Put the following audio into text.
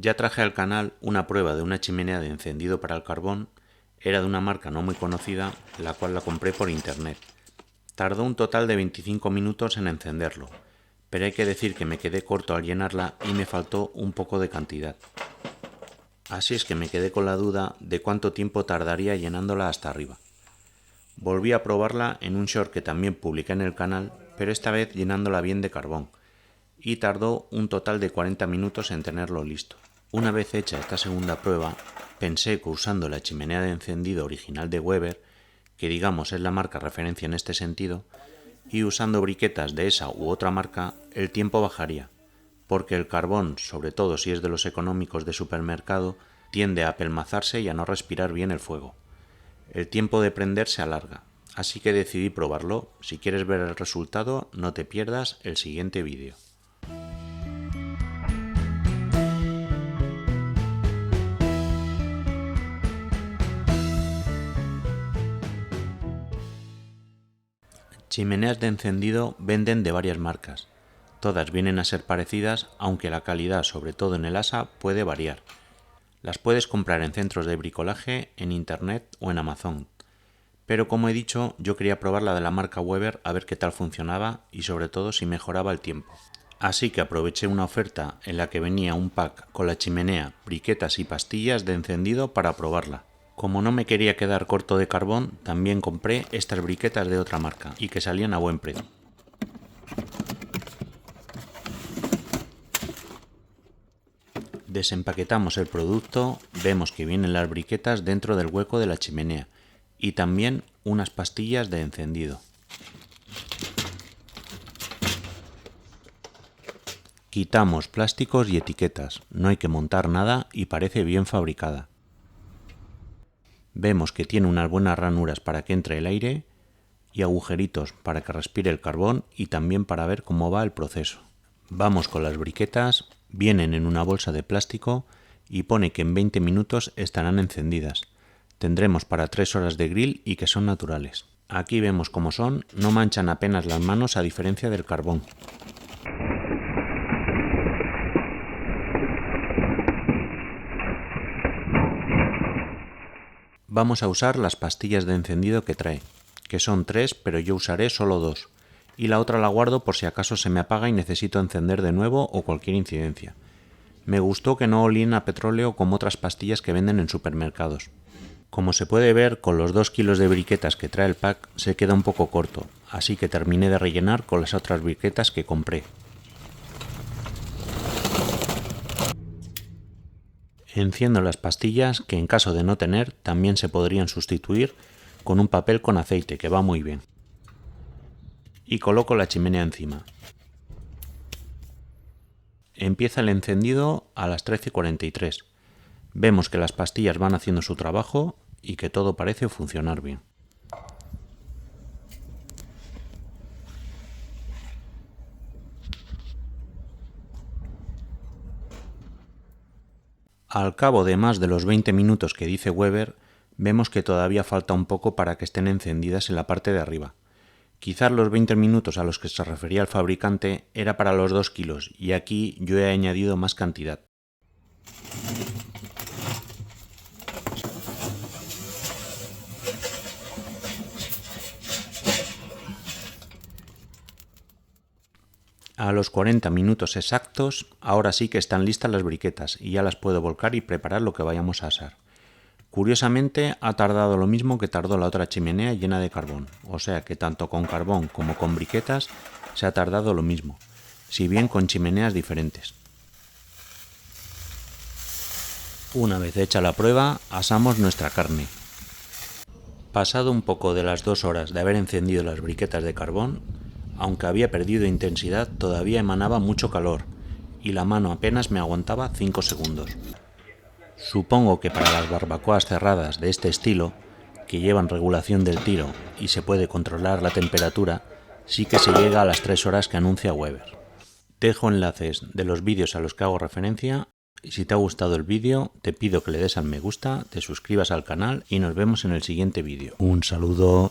Ya traje al canal una prueba de una chimenea de encendido para el carbón. Era de una marca no muy conocida, la cual la compré por internet. Tardó un total de 25 minutos en encenderlo, pero hay que decir que me quedé corto al llenarla y me faltó un poco de cantidad. Así es que me quedé con la duda de cuánto tiempo tardaría llenándola hasta arriba. Volví a probarla en un short que también publiqué en el canal, pero esta vez llenándola bien de carbón, y tardó un total de 40 minutos en tenerlo listo. Una vez hecha esta segunda prueba, pensé que usando la chimenea de encendido original de Weber, que digamos es la marca referencia en este sentido, y usando briquetas de esa u otra marca, el tiempo bajaría, porque el carbón, sobre todo si es de los económicos de supermercado, tiende a apelmazarse y a no respirar bien el fuego. El tiempo de prender se alarga, así que decidí probarlo. Si quieres ver el resultado, no te pierdas el siguiente vídeo. Chimeneas de encendido venden de varias marcas. Todas vienen a ser parecidas, aunque la calidad, sobre todo en el asa, puede variar. Las puedes comprar en centros de bricolaje, en internet o en Amazon. Pero como he dicho, yo quería probar la de la marca Weber a ver qué tal funcionaba y sobre todo si mejoraba el tiempo. Así que aproveché una oferta en la que venía un pack con la chimenea, briquetas y pastillas de encendido para probarla. Como no me quería quedar corto de carbón, también compré estas briquetas de otra marca y que salían a buen precio. Desempaquetamos el producto, vemos que vienen las briquetas dentro del hueco de la chimenea y también unas pastillas de encendido. Quitamos plásticos y etiquetas, no hay que montar nada y parece bien fabricada. Vemos que tiene unas buenas ranuras para que entre el aire y agujeritos para que respire el carbón y también para ver cómo va el proceso. Vamos con las briquetas, vienen en una bolsa de plástico y pone que en 20 minutos estarán encendidas. Tendremos para 3 horas de grill y que son naturales. Aquí vemos cómo son, no manchan apenas las manos a diferencia del carbón. Vamos a usar las pastillas de encendido que trae, que son 3, pero yo usaré solo 2, y la otra la guardo por si acaso se me apaga y necesito encender de nuevo o cualquier incidencia. Me gustó que no olían a petróleo como otras pastillas que venden en supermercados. Como se puede ver, con los 2 kilos de briquetas que trae el pack se queda un poco corto, así que terminé de rellenar con las otras briquetas que compré. Enciendo las pastillas, que en caso de no tener también se podrían sustituir con un papel con aceite, que va muy bien. Y coloco la chimenea encima. Empieza el encendido a las 13:43. Vemos que las pastillas van haciendo su trabajo y que todo parece funcionar bien. Al cabo de más de los 20 minutos que dice Weber, vemos que todavía falta un poco para que estén encendidas en la parte de arriba. Quizás los 20 minutos a los que se refería el fabricante era para los 2 kilos y aquí yo he añadido más cantidad. A los 40 minutos exactos, ahora sí que están listas las briquetas y ya las puedo volcar y preparar lo que vayamos a asar. Curiosamente, ha tardado lo mismo que tardó la otra chimenea llena de carbón, o sea que tanto con carbón como con briquetas se ha tardado lo mismo, si bien con chimeneas diferentes. Una vez hecha la prueba, asamos nuestra carne. Pasado un poco de las 2 horas de haber encendido las briquetas de carbón, aunque había perdido intensidad, todavía emanaba mucho calor y la mano apenas me aguantaba 5 segundos. Supongo que para las barbacoas cerradas de este estilo, que llevan regulación del tiro y se puede controlar la temperatura, sí que se llega a las 3 horas que anuncia Weber. Dejo enlaces de los vídeos a los que hago referencia y si te ha gustado el vídeo te pido que le des al me gusta, te suscribas al canal y nos vemos en el siguiente vídeo. Un saludo.